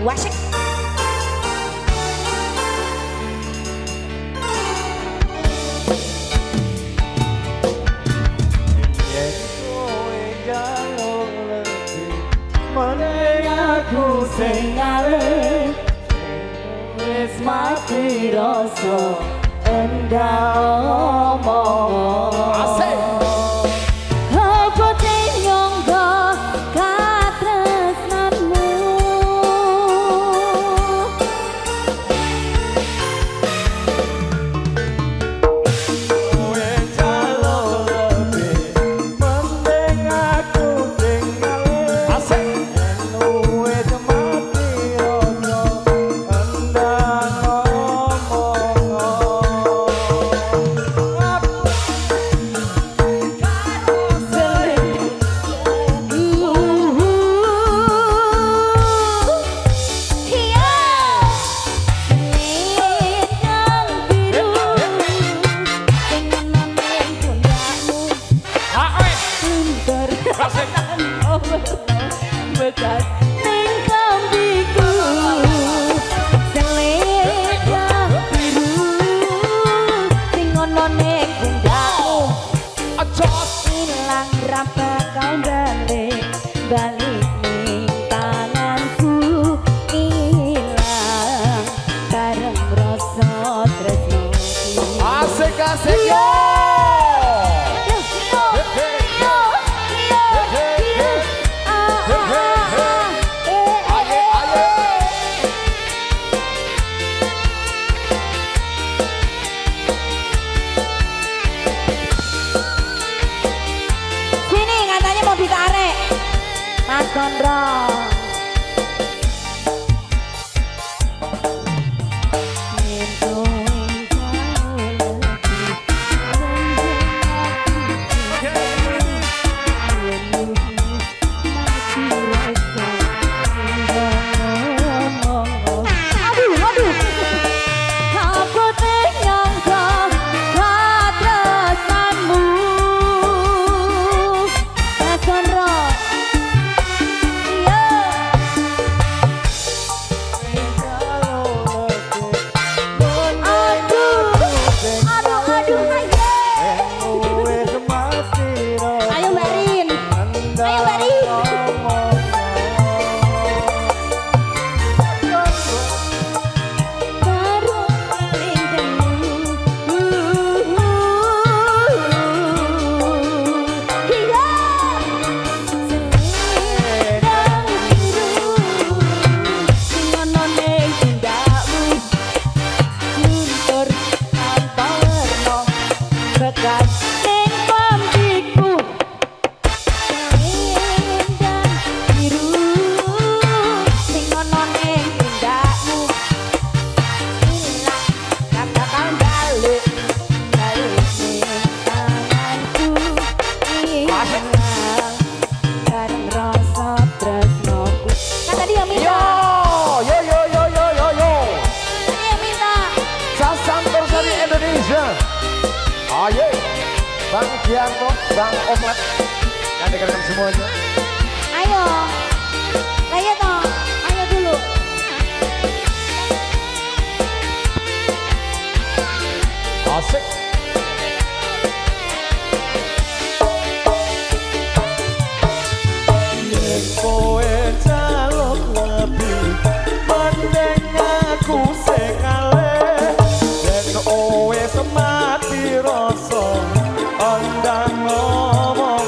Wasik. Aku sing ngalih wis mati rasa endah omong Asik. apa nyangga katresnanmu Kowe jalo lebih mending aku sing ngalih. Asik. Wis mati rasa endah bekas ning kambiku selera biru sing ono ning pundakmu ilang ra bakal balik ning tanganku ilang bareng rasa tresnoku Asik asik yo. Sini katanya mau ditarik Mas Gondrong. Ayo, Bang Gianto, Bang Omlet, yang dengarkan semuanya. Ayo, ayo toh, ayo dulu. Asik. Yen kowe jaluk lebih, mending aku sing ngalih. Yen kowe semati rasa ondang ngomong.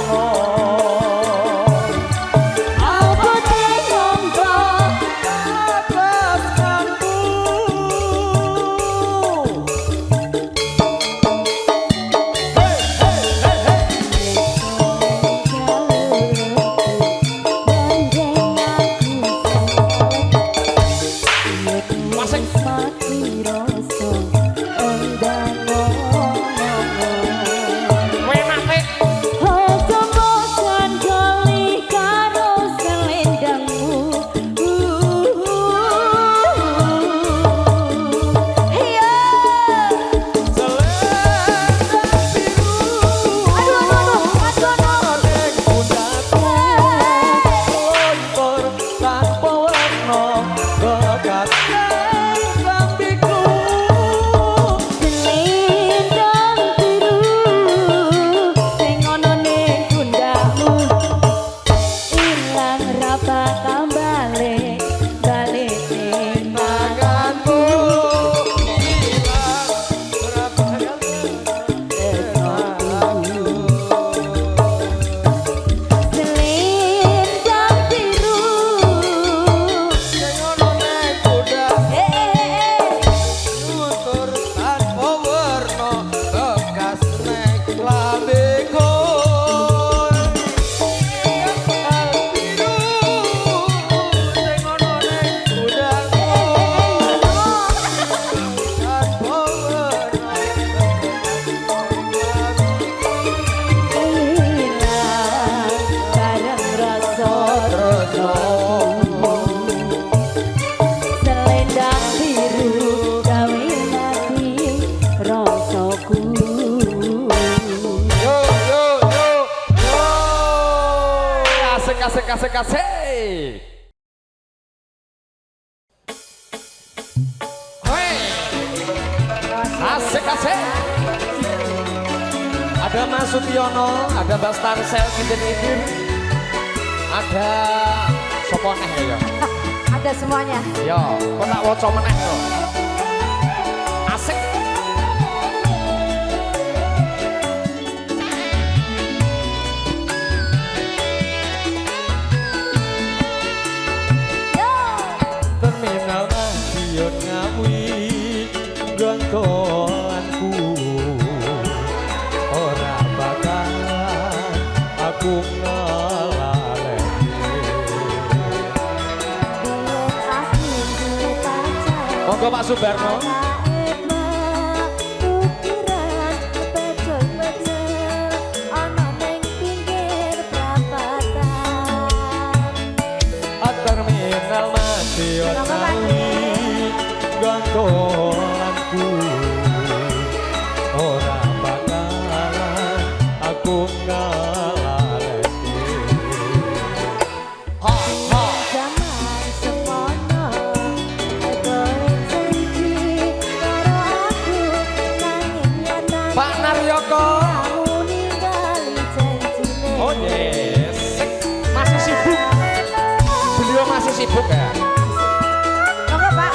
balik ning tanganku hilang berapa selendang biru sing ono nek kuda nutur tanpa warna bekas nek klambeku Kasih. Hei. Kasih. Ada Mas Sutiono, ada Mbak Starsel Kinden, ada sopo neh ya. Ada semuanya. Yo, kok tak waca meneh yo. Asik. Terminal Madiun Ngawi gontolanku ora bakalan aku ngelaleni. Monggo Pak Subarno. Terminal Madiun Ngawi gontolanku ora bakalan aku ngelaleni. Pak Naryoko. Oh yes. Masih sibuk. Beliau masih sibuk ya. Monggo Pak.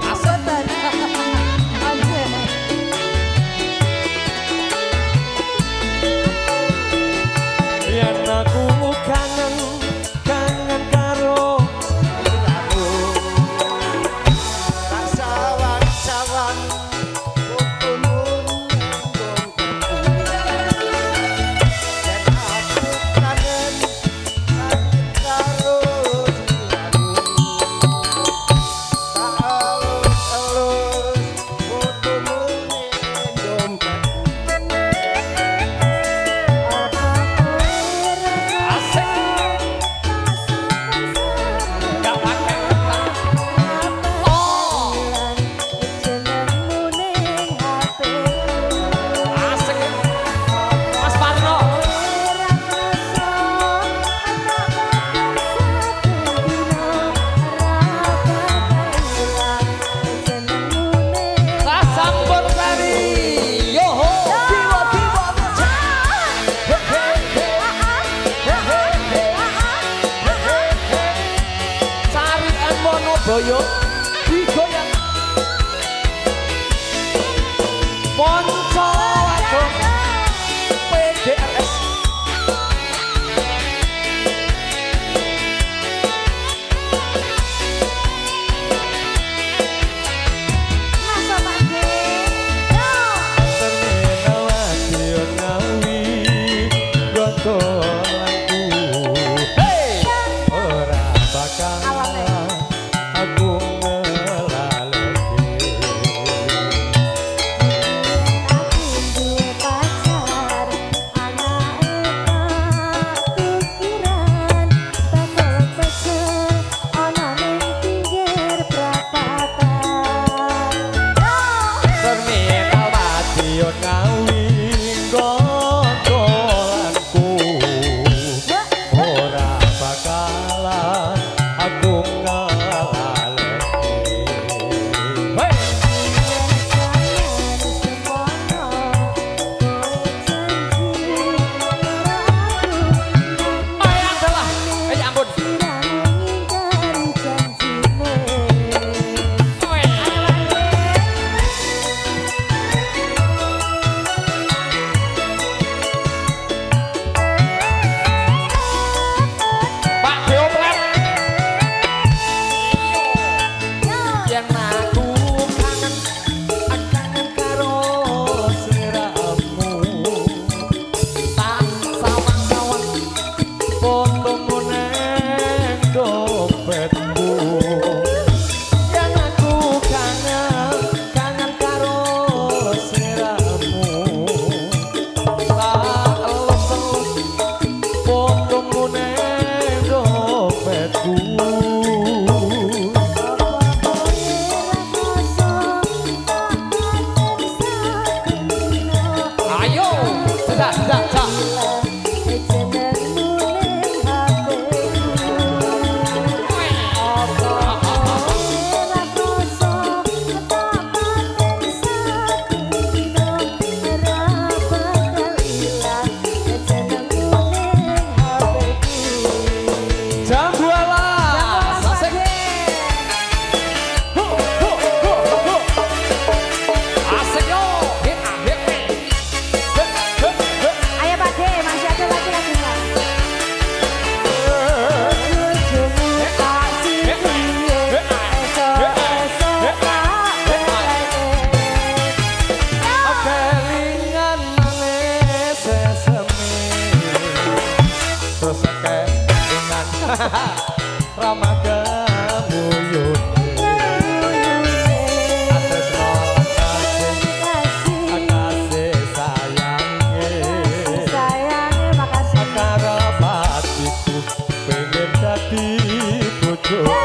Asik. Yen aku kangen karo kamu tak sawan-sawan fotomu yen aku kangen karo dirimu tak alus-alus fotomu ning dompet. Asik. Gak pakai kelang. Oh. Asik. Mas Parno. Sasambur Sari. Yoho. Kiwa-kiwa muja. Sari and Monoboyo digoyang. Ponco Agung PDRS. Terminal Madiun Ngawi gontolanku Hey. ora bakalan aku ngelaleni. Terminal Madiun Ngawi gontolanku ora bakalan aku ngelaleni. Hey. Ayah adalah. Ya ampun. hatiku. Ayo, sudah. Jam 12. Asik. Asik yo. Hit. Ayo Pak D, masih ada lagi lagunya. Kelingan manis sesemi. Terus kelingan ramah kemuyut. Kasih sayangnya karep hatiku pengen dadi bojomu.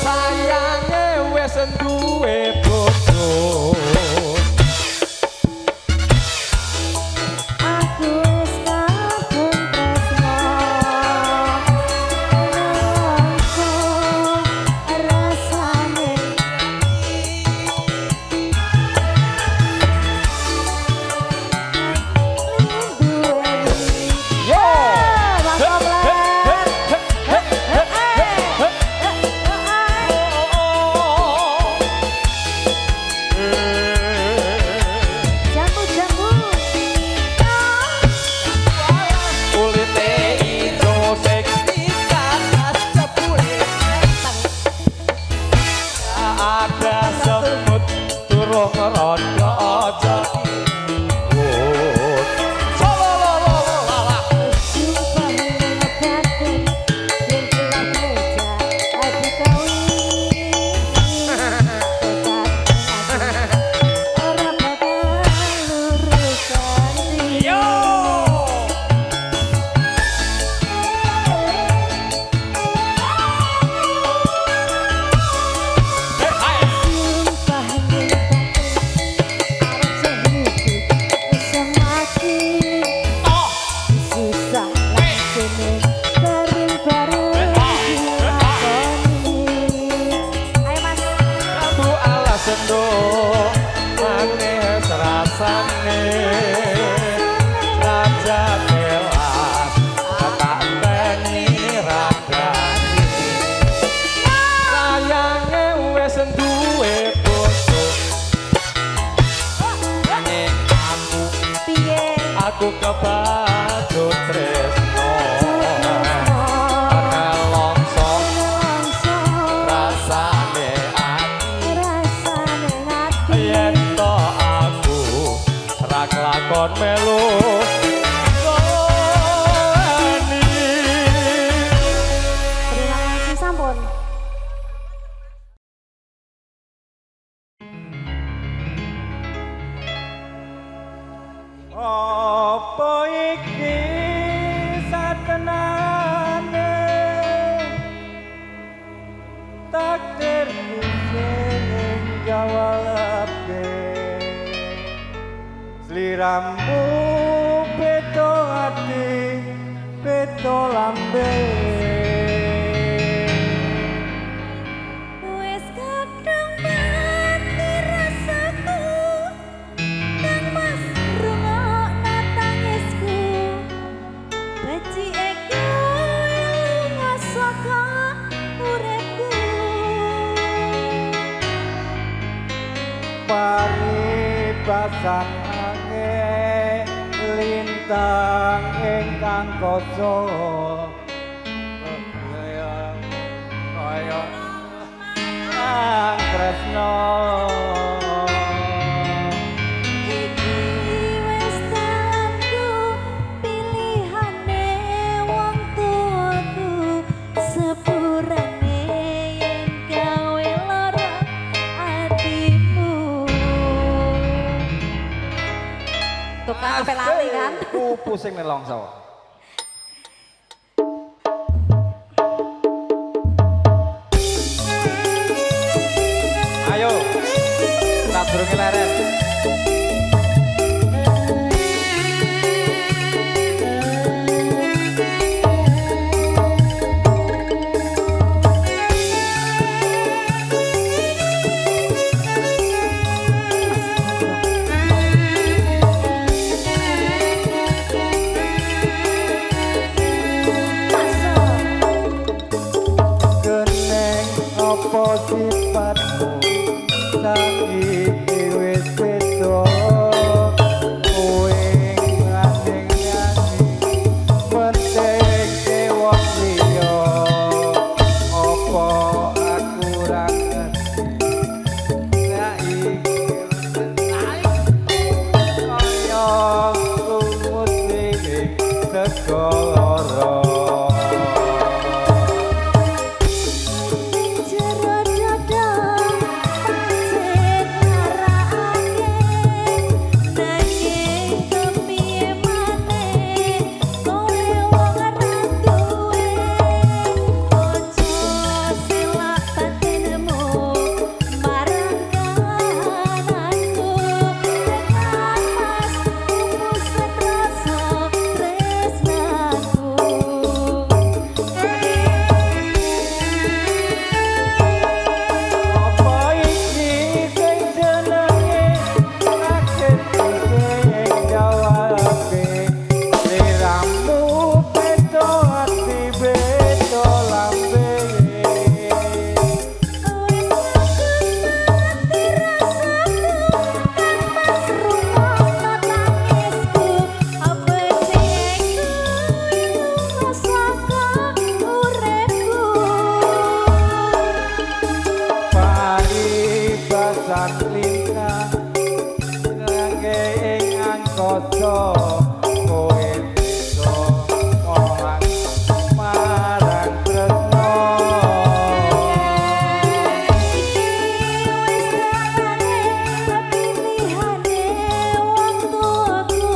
Sayange wis duwe bojo. Aku wis kabeh tresno rasane Yo! Mas Omlet. Jambu-jambu. Kulite ijo sing dikatas cepule mateng. Ada semut turung rondo aja. Sumpah ngatakan yen telah meja ati kawin. Ora bakal lurusan Yo! Hai. Sumpah ngatakan arep sehidup semakin Oh. susah langsune bareng-bareng dilakoni. Ayo Mas. Kamu alas sendo manis rasane raja kelas tak teni radani sayange wis duwe bojo nanging Piye? aku kebacut tresno nelongso rasane ati yen to aku ra kelakon melu Soni. Terima kasih sampun. Apa iki satenane takdirku sing jawabke sliramu beto ati beto lambe Wes kadang mati rasaku nang Mas rungokno tangisku beci eko lunga saka uripku paribasan angin lintang ingkang koso kaya nang tresno iki wes tanganku pilihane wong tuaku sepurane yen gawe lara atimu tukang sampai lali kan. Pusing nih longso. Ayo, tak durungi leren. Apa sifatmu saiki wis beda kowe ngandeng nyanyi penting wong liya apa aku ra ngerti kaya umut ning segara. Lingkah nangge ing angkasa kowe bisa ngomong marang tresno wis dalane pilihane wong tuaku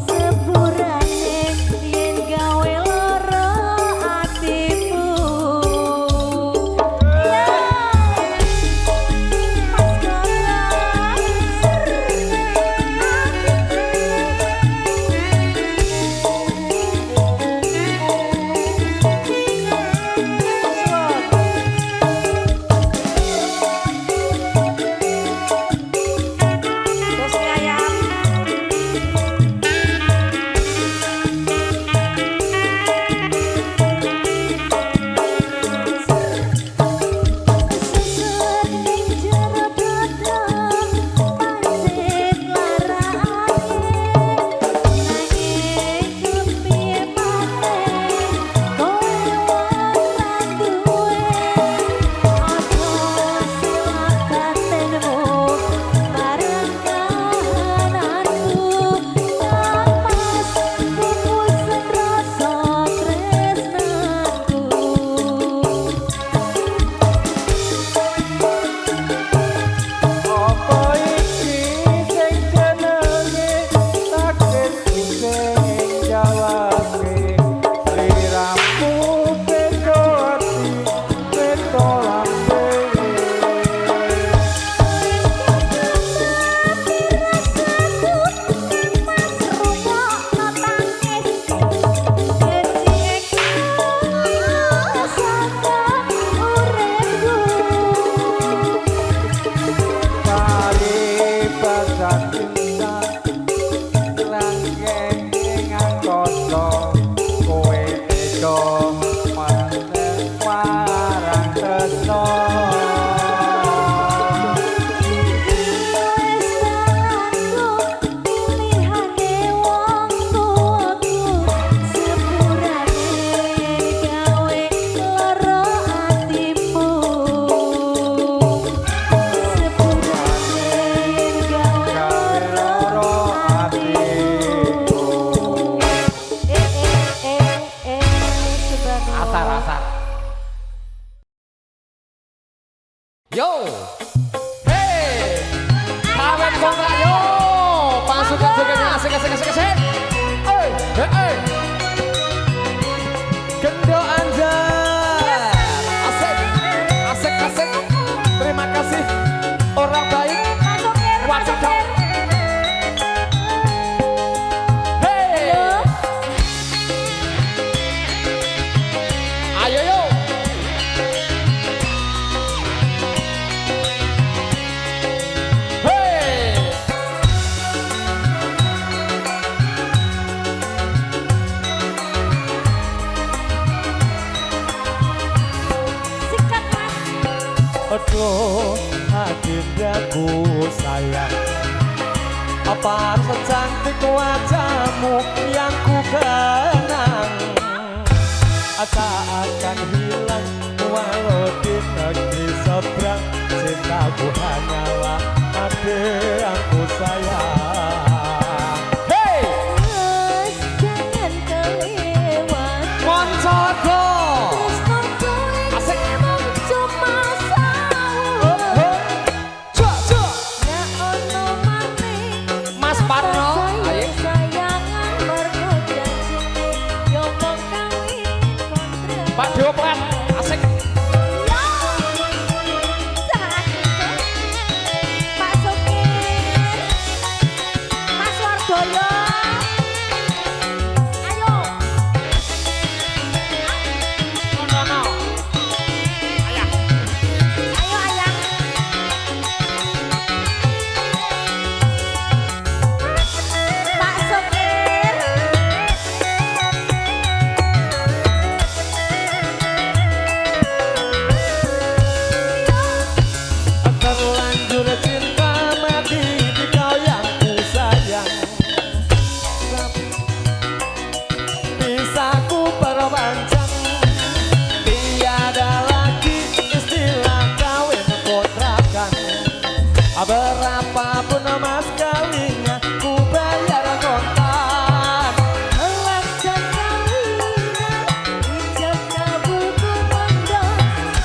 sepurane yen gawe lara atimu. jogetnya asik. Gendo Anjar. Asik. Terima kasih orang baik. Wadidaw. Hey. Ayo yo. Aduh, adindaku sayang, apa secantik wajahmu yang ku kenang, tak akan hilang walau di negeri seberang. Cintaku hanyalah ada yang ku sayang. Hey, jangan kelewat. Moncogo. Pak Dioplet, asik. Pak Sukir, Mas Wardoyo, ayo. No. Ayah. Ayo ayah. Pak Sukir. Terlanjur cinta mati di kau yang ku sayang, bisa ku perpanjang. Tiada lagi istilah kawin kontrakan. Berapapun mas kawinnya ku bayar kontan. Laksan kawinan, ijab kabul kumandang,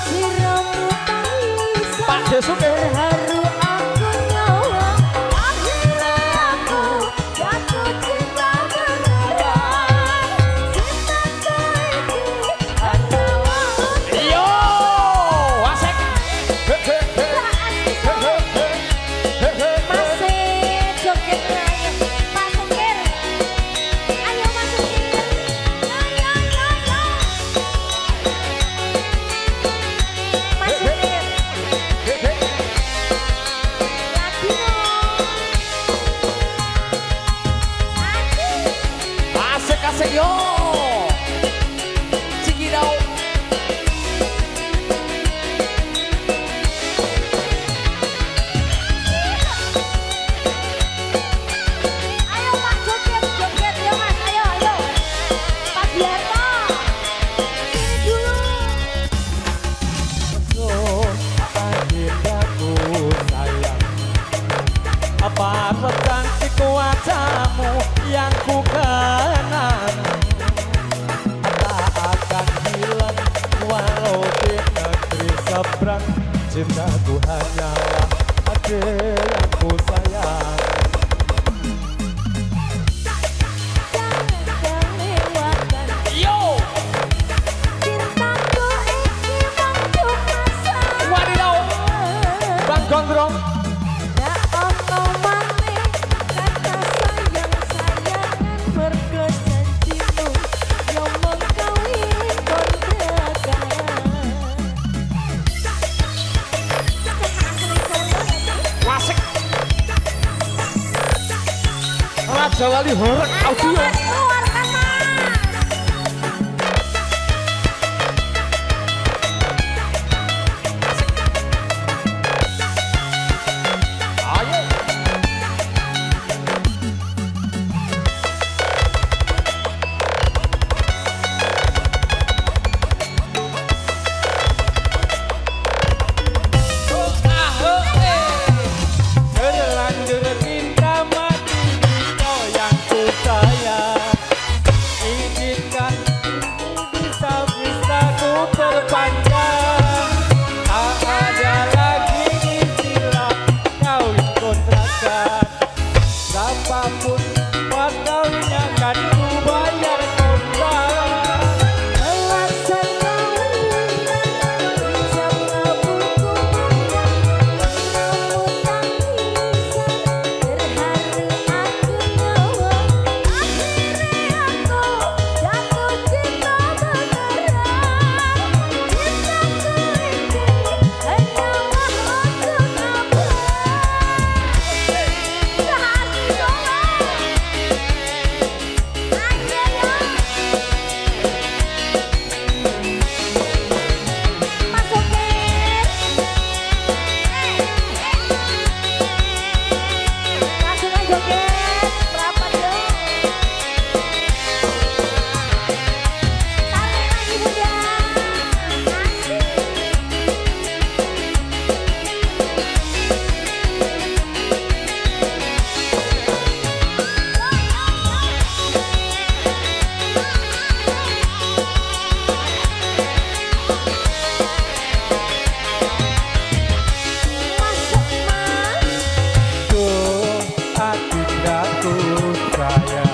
siramu tangisan. Pak Desuke. Terharu aku nyawa, akhirnya aku jatuh cinta beneran. Cintaku ini adalah Yo, asik. masih joget ayo. Pak Sukir, ayo Mas Sukir. Ayo. Mas Sukir. Lagi dong. Asik yo. Cikidau. Ayo Pak joget ya Mas, ayo. Pak Biarto, sini dulu. Adindaku sayang, apa secantik wajahmu yang ku kenang, tak akan hilang walau di negeri seberang. Cintaku hanyalah ada yang ku sayang. Jangan kelewatkan Yo, cintaku ini mung cuma sayang. wadidaw, Bang Gondrong. Ndak ono maneh kata sayang-sayangan, mergo janjimu yo mung kawin kontrakan. Wasik. Raja Wali Horeg audio. Mas keluarkan Mas. Ayo. Terlanjur cinta mati di kau yang ku sayang. Izinkan bisa ku perpanjang. Tak ada lagi istilah kawin kontrakan. Siapapun tetanggaku sayang.